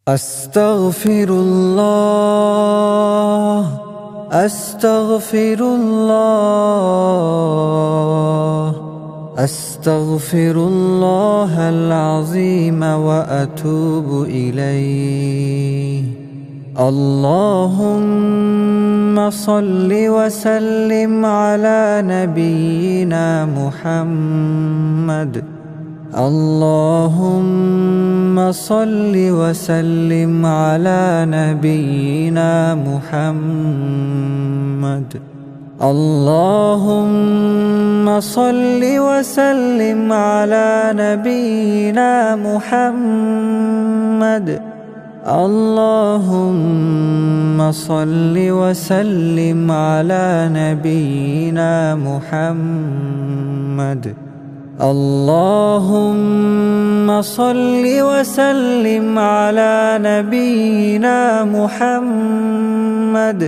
أستغفر الله أستغفر الله أستغفر الله العظيم وأتوب إليه. اللهم صل وسلم على نبينا محمد. اللهم صل وسلم على نبينا محمد. اللهم صل وسلم على نبينا محمد. اللهم صل وسلم على نبينا محمد. اللهم صل وسلم على نبينا محمد.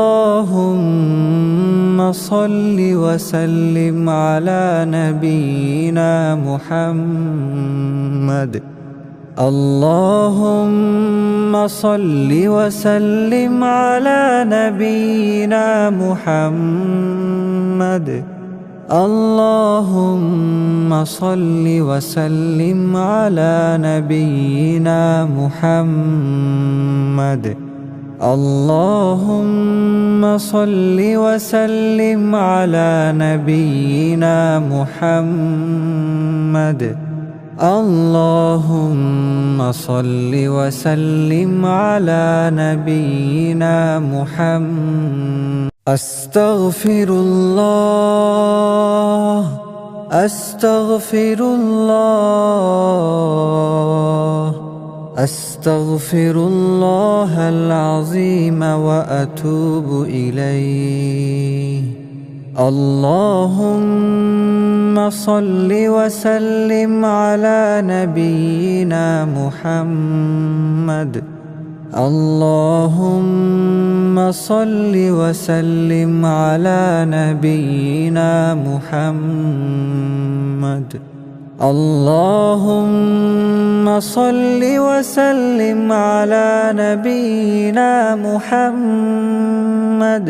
اللهم صل وسلم على نبينا محمد. اللهم صل وسلم على نبينا محمد. اللهم صل وسلم على نبينا محمد. اللهم صل وسلم على نبينا محمد. اللهم صل وسلم على نبينا محمد. أستغفر الله أستغفر الله أستغفر الله العظيم وأتوب إليه. اللهم صل وسلم على نبينا محمد. اللهم صل وسلم على نبينا محمد. اللهم صل وسلم على نبينا محمد.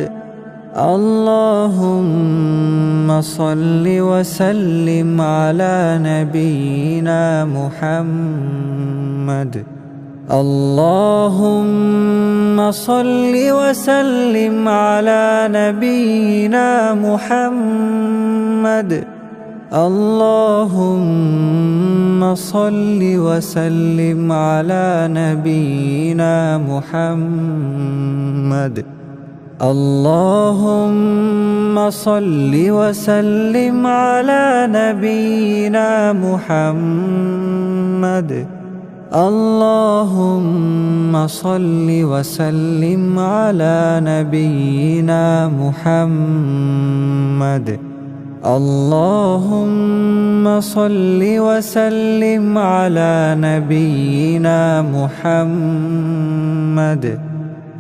اللهم صل وسلم على نبينا محمد. اللهم صل وسلم على نبينا محمد. اللهم صل وسلم على نبينا محمد. اللهم صل وسلم على نبينا محمد. اللهم صل وسلم على نبينا محمد. اللهم صل وسلم على نبينا محمد.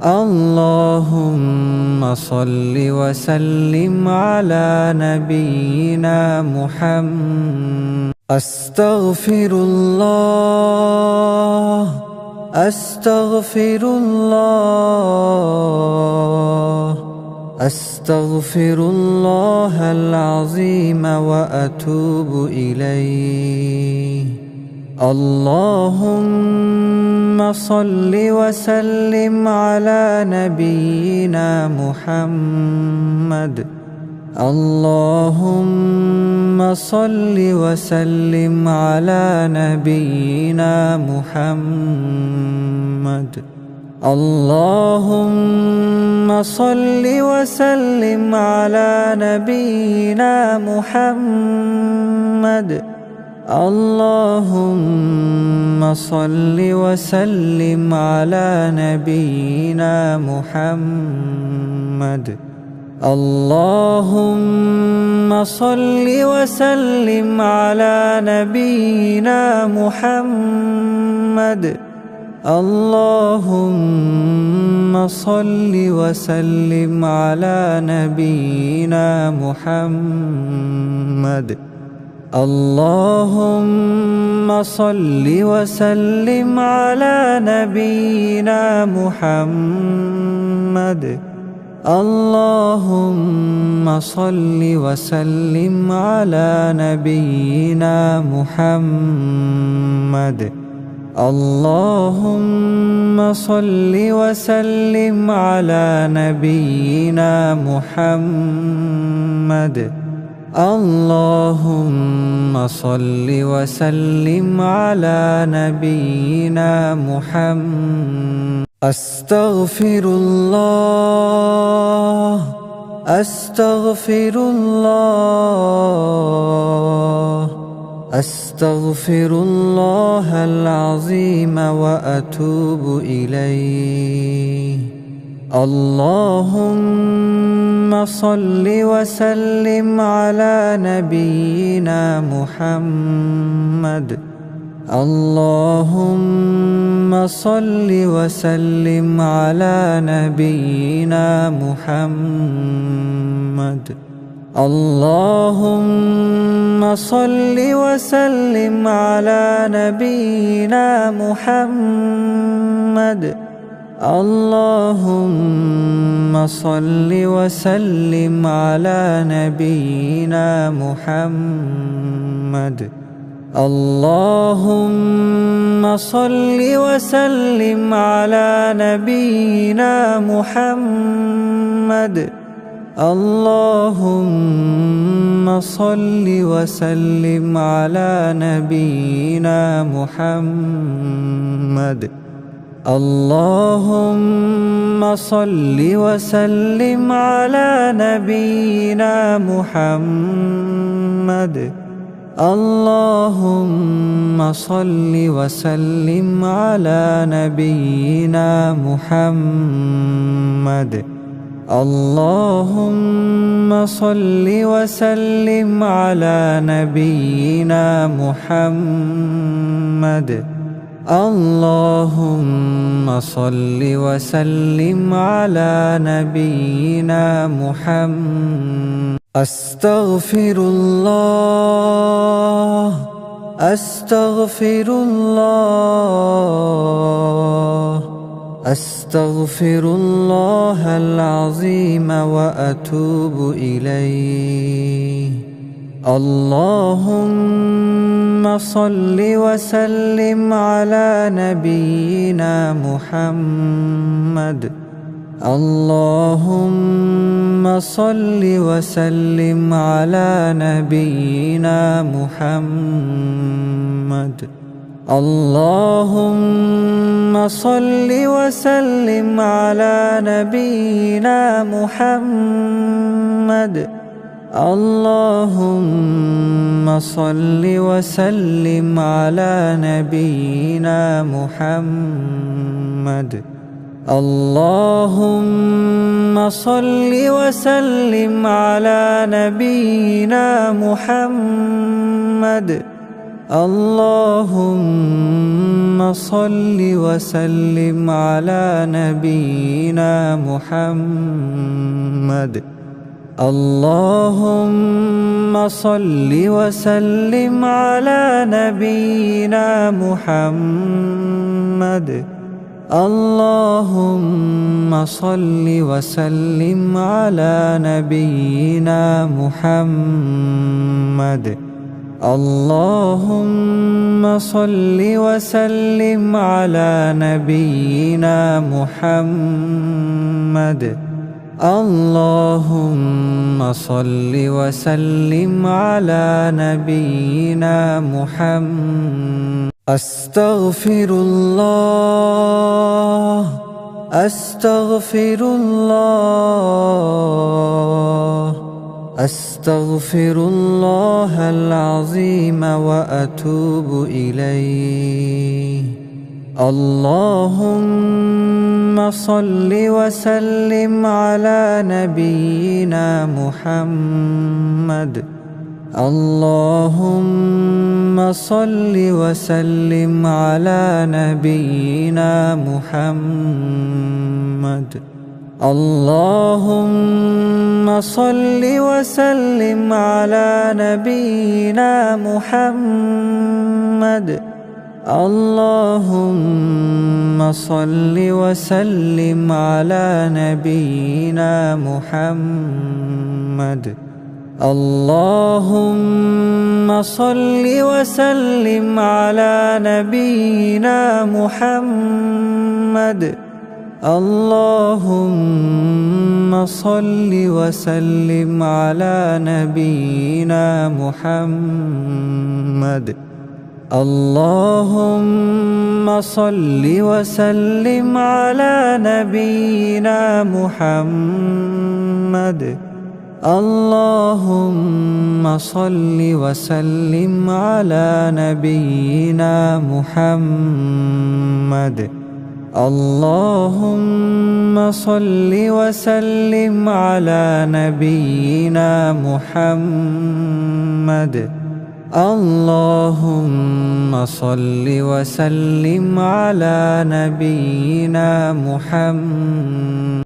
اللهم صل وسلم على نبينا محمد. أستغفر الله أستغفر الله أستغفر الله العظيم وأتوب إليه. اللهم صل وسلم على نبينا محمد. اللهم صل وسلم على نبينا محمد. اللهم صل وسلم على نبينا محمد. اللهم صل وسلم على نبينا محمد. اللهم صل وسلم على نبينا محمد. اللهم صل وسلم على نبينا محمد. اللهم صل وسلم على نبينا محمد. اللهم صل وسلم على نبينا محمد. اللهم صل وسلم على نبينا محمد. اللهم صل وسلم على نبينا محمد. أستغفر الله أستغفر الله أستغفر الله العظيم وأتوب إليه. اللهم صل وسلم على نبينا محمد. اللهم صل وسلم على نبينا محمد. اللهم صل وسلم على نبينا محمد. اللهم صل وسلم على نبينا محمد. اللهم صل وسلم على نبينا محمد. اللهم صل وسلم على نبينا محمد. اللهم صل وسلم على نبينا محمد. اللهم صل وسلم على نبينا محمد. اللهم صل وسلم على نبينا محمد. اللهم صل وسلم على نبينا محمد. أستغفر الله أستغفر الله أستغفر الله العظيم وأتوب إليه. اللهم صل وسلم على نبينا محمد. اللهم صل وسلم على نبينا محمد. اللهم صل وسلم على نبينا محمد. اللهم صل وسلم على نبينا محمد. اللهم صل وسلم على نبينا محمد. اللهم صل وسلم على نبينا محمد. اللهم صل وسلم على نبينا محمد. اللهم صل وسلم على نبينا محمد. اللهم صل وسلم على نبينا محمد. اللهم صل وسلم على نبينا محمد. أستغفر الله أستغفر الله أستغفر الله العظيم وأتوب إليه. اللهم صل وسلم على نبينا محمد. اللهم صل وسلم على نبينا محمد. اللهم صل وسلم على نبينا محمد. اللهم صل وسلم على نبينا محمد. اللهم صل وسلم على نبينا محمد. اللهم صل وسلم على نبينا محمد. اللهم صل وسلم على نبينا محمد. اللهم صل وسلم على نبينا محمد. اللهم صل وسلم على نبينا محمد. اللهم صل وسلم على نبينا محمد.